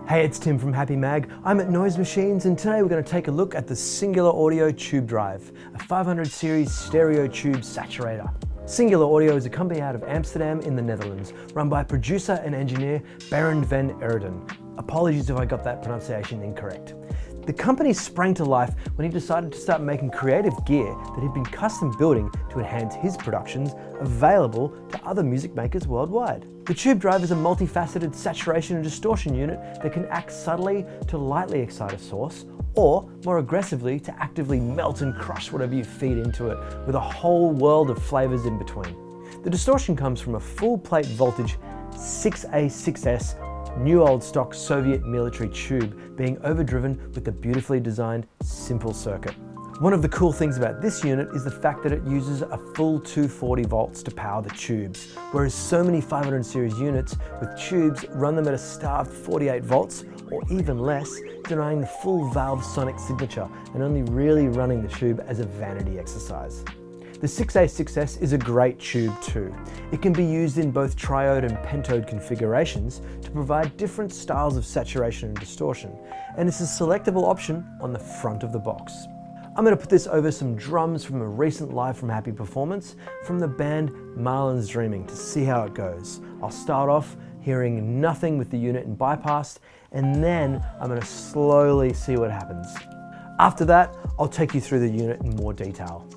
Hey, it's Tim from Happy Mag. I'm at Noise Machines, and today we're going to take a look at the Singular Audio Tubedrve, a 500 series stereo tube saturator. Singular Audio is a company out of Amsterdam in the Netherlands, run by producer and engineer Berend van Erden. Apologies if I got that pronunciation incorrect. The company sprang to life when he decided to start making creative gear that he'd been custom building to enhance his productions available to other music makers worldwide. The Tubedrve is a multifaceted saturation and distortion unit that can act subtly to lightly excite a source, or more aggressively to actively melt and crush whatever you feed into it, with a whole world of flavors in between. The distortion comes from a full plate voltage 6A6S new old stock Soviet military tube being overdriven with a beautifully designed simple circuit. One of the cool things about this unit is the fact that it uses a full 240 volts to power the tubes, whereas so many 500 series units with tubes run them at a starved 48 volts or even less, denying the full valve sonic signature and only really running the tube as a vanity exercise. The 6A6S is a great tube too. It can be used in both triode and pentode configurations to provide different styles of saturation and distortion, and it's a selectable option on the front of the box. I'm going to put this over some drums from a recent Live from Happy performance from the band Marlin's Dreaming to see how it goes. I'll start off hearing nothing with the unit in bypass, and then I'm going to slowly see what happens. After that, I'll take you through the unit in more detail.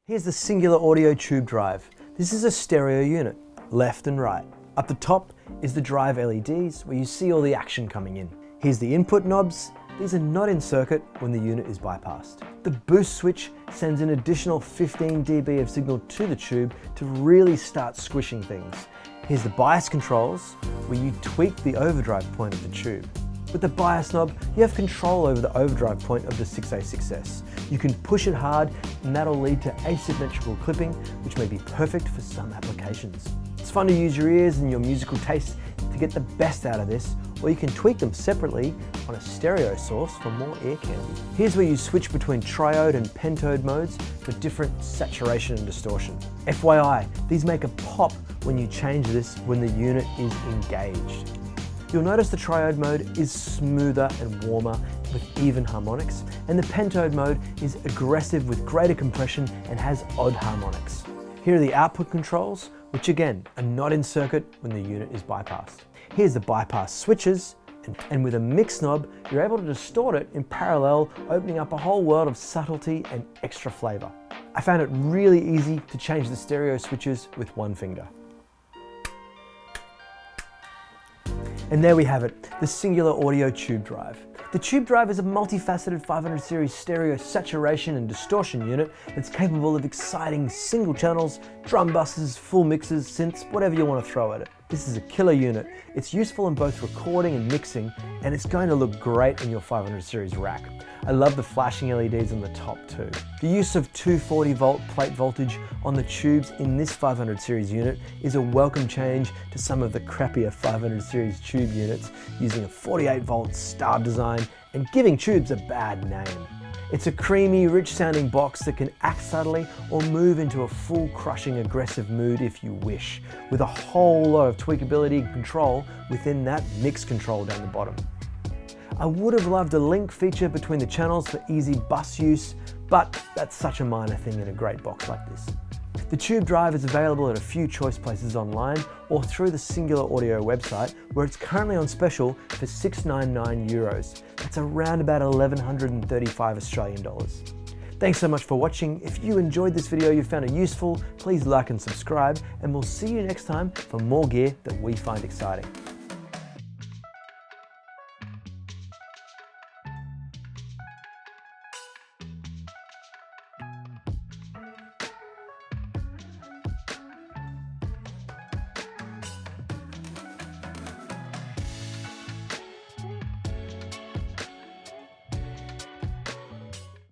Here's the Singular Audio Tubedrve. This is a stereo unit, left and right. Up the top is the drive LEDs, where you see all the action coming in. Here's the input knobs. These are not in circuit when the unit is bypassed. The boost switch sends an additional 15 dB of signal to the tube to really start squishing things. Here's the bias controls, where you tweak the overdrive point of the tube. With the bias knob, you have control over the overdrive point of the 6A6S. You can push it hard, and that'll lead to asymmetrical clipping, which may be perfect for some applications. It's fun to use your ears and your musical taste to get the best out of this, or you can tweak them separately on a stereo source for more ear candy. Here's where you switch between triode and pentode modes for different saturation and distortion. FYI, these make a pop when you change this when the unit is engaged. You'll notice the triode mode is smoother and warmer with even harmonics, and the pentode mode is aggressive with greater compression and has odd harmonics. Here are the output controls, which again are not in circuit when the unit is bypassed. Here's the bypass switches, and with a mix knob, you're able to distort it in parallel, opening up a whole world of subtlety and extra flavor. I found it really easy to change the stereo switches with one finger. And there we have it, the Singular Audio Tubedrve. The Tubedrve is a multifaceted 500 series stereo saturation and distortion unit that's capable of exciting single channels, drum buses, full mixes, synths, whatever you want to throw at it. This is a killer unit. It's useful in both recording and mixing, and it's going to look great in your 500 series rack. I love the flashing LEDs on the top too. The use of 240 volt plate voltage on the tubes in this 500 series unit is a welcome change to some of the crappier 500 series tube units using a 48 volt star design and giving tubes a bad name. It's a creamy, rich sounding box that can act subtly or move into a full crushing aggressive mood if you wish, with a whole lot of tweakability and control within that mix control down the bottom. I would have loved a link feature between the channels for easy bus use, but that's such a minor thing in a great box like this. The Tubedrve is available at a few choice places online or through the Singular Audio website, where it's currently on special for €699. That's around about 1,135 Australian dollars. Thanks so much for watching. If you enjoyed this video, you found it useful, please like and subscribe, and we'll see you next time for more gear that we find exciting.